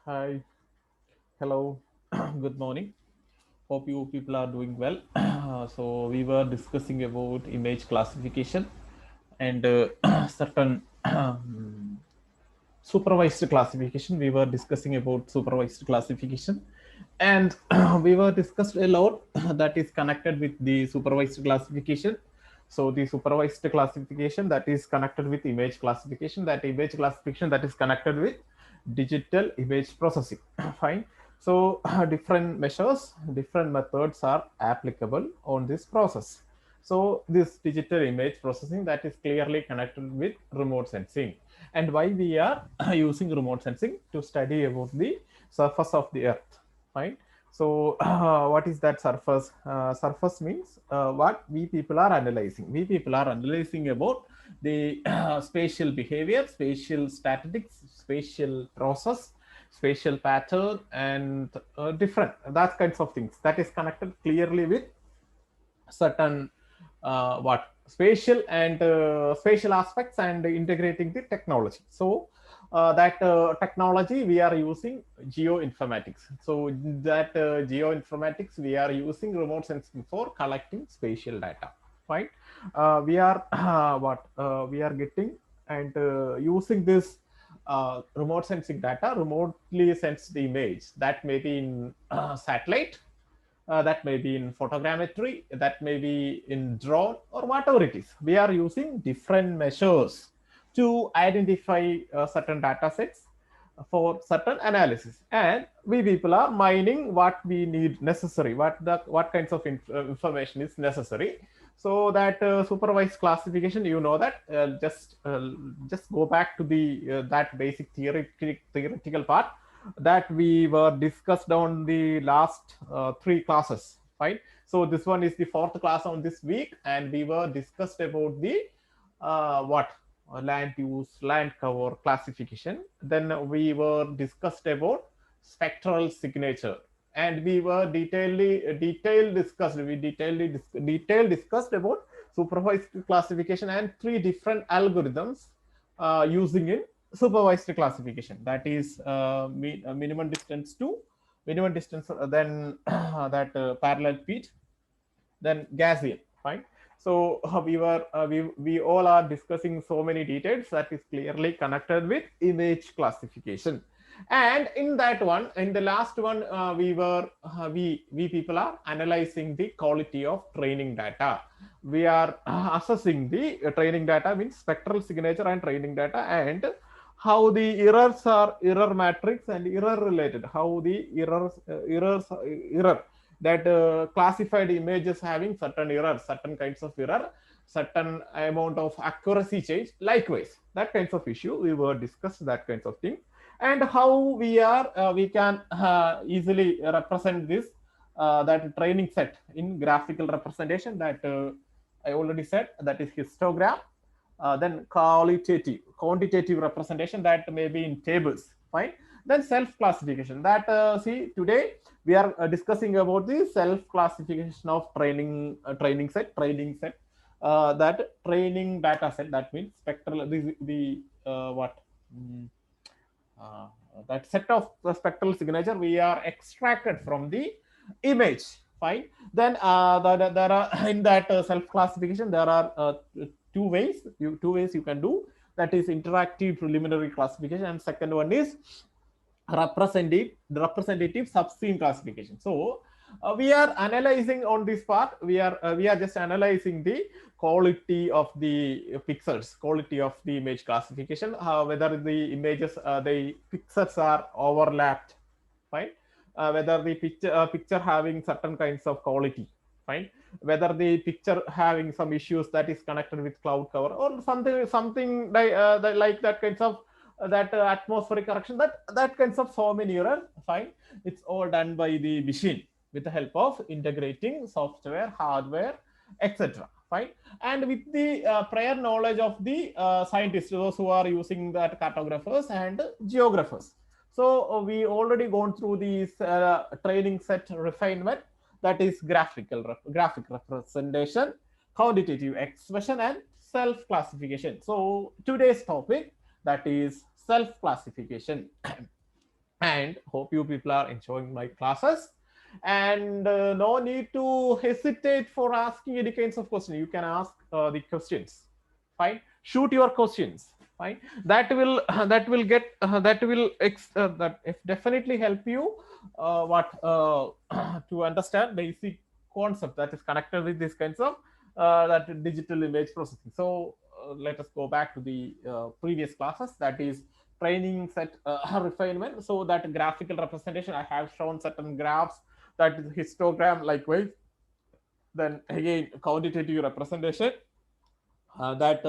Hi, hello, good morning. Hope you people are doing well. So we were discussing about image classification and certain supervised classification. We were discussing about supervised classification, and we were discussed a lot that is connected with the supervised classification. So the supervised classification that is connected with image classification, that image classification that is connected with digital image processing. Fine. So different measures, different methods are applicable on this process. So this digital image processing that is clearly connected with remote sensing. And why we are using remote sensing to study about the surface of the earth. Fine. So what is that surface? Surface means what we people are analyzing. We people are analyzing about the spatial behavior, spatial statistics, spatial process, spatial pattern, and different that kinds of things that is connected clearly with certain what spatial and spatial aspects and integrating the technology. So that technology we are using geoinformatics. So that geoinformatics we are using remote sensing for collecting spatial data. Fine. We are what we are getting and using this remote sensing data, remotely sense the image that may be in satellite, that may be in photogrammetry, that may be in drone, or whatever it is. We are using different measures to identify certain data sets for certain analysis, and we people are mining what we need necessary, what kinds of information is necessary. So that supervised classification, you know that just go back to the that basic theoretical part that we were discussed on the last three classes. Fine. So this one is the fourth class on this week, and we were discussed about the what land use, land cover classification. Then we were discussed about spectral signature, and we were detailed discussed about supervised classification and three different algorithms using in supervised classification, that is minimum distance to minimum distance, then that parallel feet, then Gaussian. Fine. So we all are discussing so many details that is clearly connected with image classification. And in that one, in the last one, we people are analyzing the quality of training data. We are assessing the training data, means spectral signature and training data, and how the errors are error matrix and error related, how the error that classified images having certain errors, certain kinds of error, certain amount of accuracy change, likewise that kinds of issue we were discussed, that kinds of thing. And how we can easily represent this that training set in graphical representation, that I already said, that is histogram. Then quantitative representation, that may be in tables. Fine. Then self classification, that see today we are discussing about the self classification of training set, that training data set, that means spectral the what mm, uh, that set of spectral signature we are extracted from the image. Fine. Then there are in that self classification there are two ways you can do, that is interactive preliminary classification, and second one is representative subscene classification. So we are analyzing on this part, we are just analyzing the quality of the pixels, quality of the image classification, whether the images, the pixels are overlapped. Fine. Whether the picture having certain kinds of quality. Fine. Whether the picture having some issues that is connected with cloud cover or something like that kinds of that atmospheric correction, that kinds of so many error. Fine. It's all done by the machine with the help of integrating software, hardware, etc. Fine. And with the prior knowledge of the scientists, those who are using that cartographers and geographers. So we already gone through these training set refinement, that is graphic representation, quantitative expression, and self classification. So today's topic, that is self-classification. And hope you people are enjoying my classes. And no need to hesitate for asking any kinds of questions. You can ask the questions. Fine, shoot your questions. Fine, that will that if definitely help you what to understand basic concept that is connected with this kinds of that digital image processing. So let us go back to the previous classes, that is training set refinement. So that graphical representation, I have shown certain graphs, that is histogram. Likewise, then again quantitative representation, that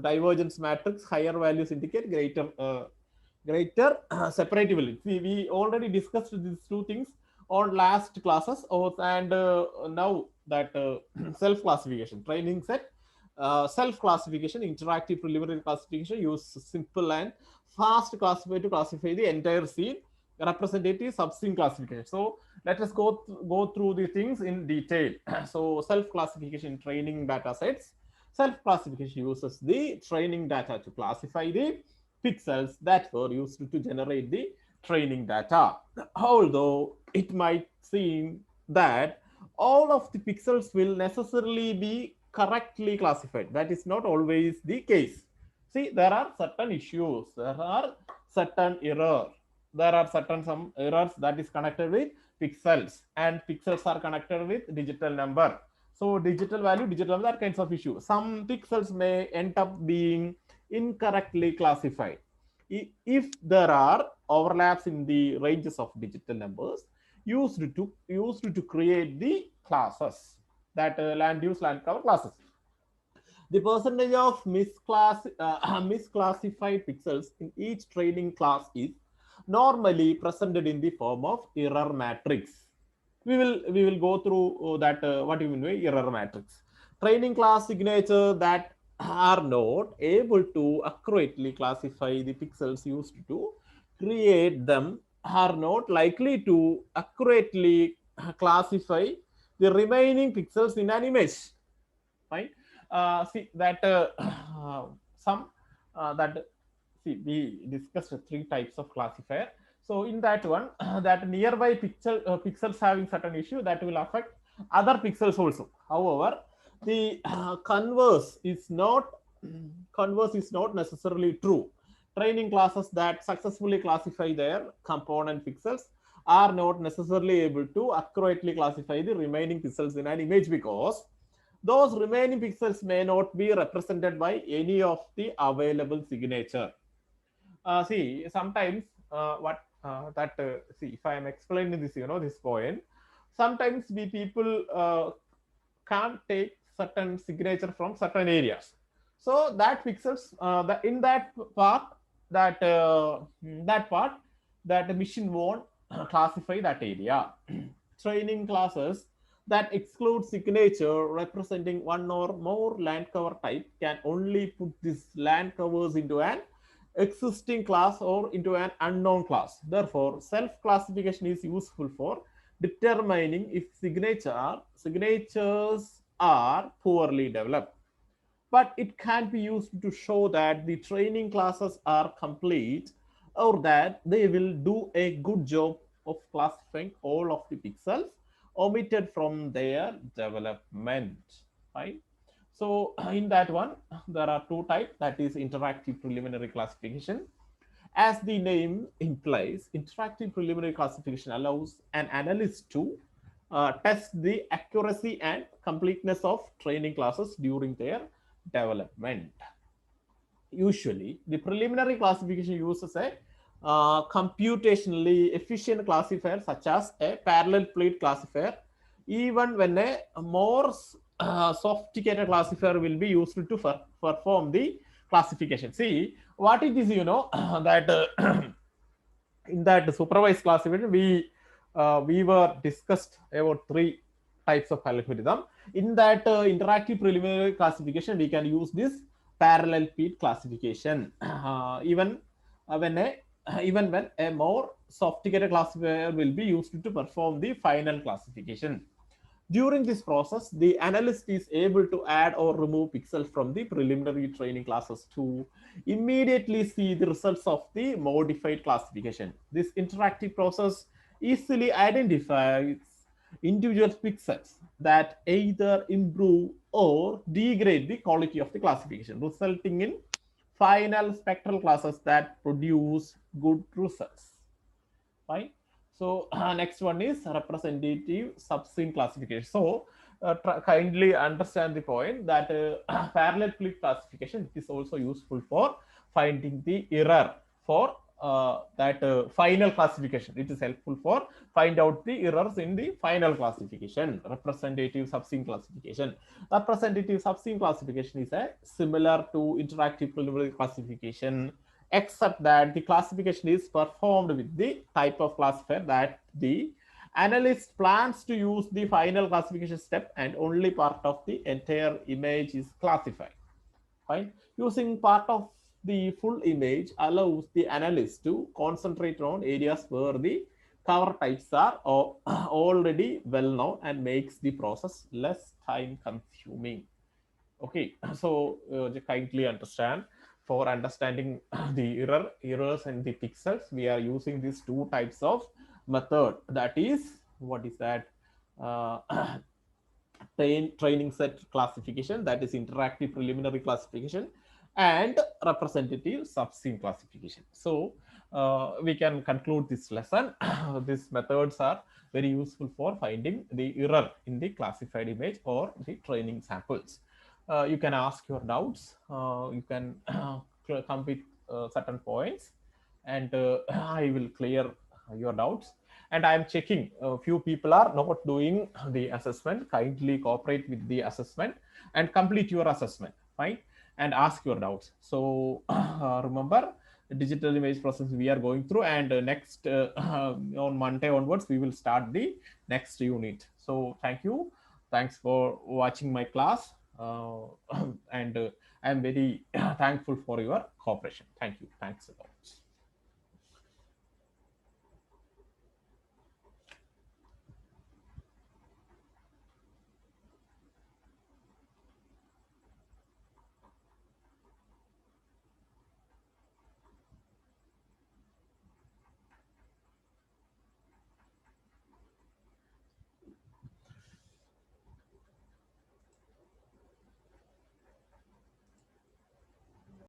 divergence matrix, higher values indicate greater separability. See, we already discussed these two things on last classes. And now that self classification training set, self classification, interactive preliminary classification, use simple and fast classifier to classify the entire scene, representative subscene classification. So let us go through the things in detail. So self classification training data sets. Self classification uses the training data to classify the pixels that were used to generate the training data. Although it might seem that all of the pixels will necessarily be correctly classified, that is not always the case. See, there are certain issues, there are certain errors, there are certain some errors that is connected with pixels, and pixels are connected with digital number. So digital value, digital number, that kinds of issue. Some pixels may end up being incorrectly classified. If there are overlaps in the ranges of digital numbers used to create the classes, that land use land cover classes, the percentage of misclassified pixels in each training class is normally presented in the form of error matrix. We will go through that what you mean by error matrix. Training class signature that are not able to accurately classify the pixels used to create them are not likely to accurately classify the remaining pixels in an image. Fine. See that some that see we discussed three types of classifier. So in that one, that nearby pixels having certain issue that will affect other pixels also. However, the converse is not necessarily true. Training classes that successfully classify their component pixels are not necessarily able to accurately classify the remaining pixels in an image, because those remaining pixels may not be represented by any of the available signature. See, sometimes what that see, if I am explaining this, this point, sometimes we people can't take certain signature from certain areas. So that pixels, in that part, that that part, that the machine won't classify that area. Training classes that exclude signature representing one or more land cover type can only put these land covers into an existing class or into an unknown class. Therefore, self-classification is useful for determining if signatures are poorly developed. But it can be used to show that the training classes are complete, or that they will do a good job of classifying all of the pixels omitted from their development. Right? So in that one, there are two types, that is interactive preliminary classification. As the name implies, interactive preliminary classification allows an analyst to test the accuracy and completeness of training classes during their development. Usually, the preliminary classification uses a computationally efficient classifier such as a parallel plate classifier, even when a more sophisticated classifier will be used to perform the classification. See, what it is, that in that supervised classification, we were discussed about three types of algorithm. In that interactive preliminary classification, we can use this parallel pit classification, even when a more sophisticated classifier will be used to perform the final classification. During this process, the analyst is able to add or remove pixels from the preliminary training classes to immediately see the results of the modified classification. This interactive process easily identifies individual pixels that either improve or degrade the quality of the classification, resulting in final spectral classes that produce good results. Fine. So next one is representative subscene classification. So kindly understand the point that parallel flip classification is also useful for finding the error for that final classification. It is helpful for find out the errors in the final classification. Representative subscene classification. Representative subscene classification is a similar to interactive preliminary classification, except that the classification is performed with the type of classifier that the analyst plans to use the final classification step, and only part of the entire image is classified. Fine. Using part of the full image allows the analyst to concentrate on areas where the cover types are already well known and makes the process less time consuming. Okay, so kindly understand, for understanding the errors and the pixels, we are using these two types of method. That is, what is that? Uh, training set classification, that is interactive preliminary classification, and representative subscene classification. So we can conclude this lesson. These methods are very useful for finding the error in the classified image or the training samples. You can ask your doubts. You can come with certain points, and I will clear your doubts. And I am checking a few people are not doing the assessment. Kindly cooperate with the assessment and complete your assessment. Fine, and ask your doubts. So remember, digital image processing we are going through, and next on Monday onwards we will start the next unit. So thank you, thanks for watching my class, and I am very thankful for your cooperation. Thank you, thanks a lot.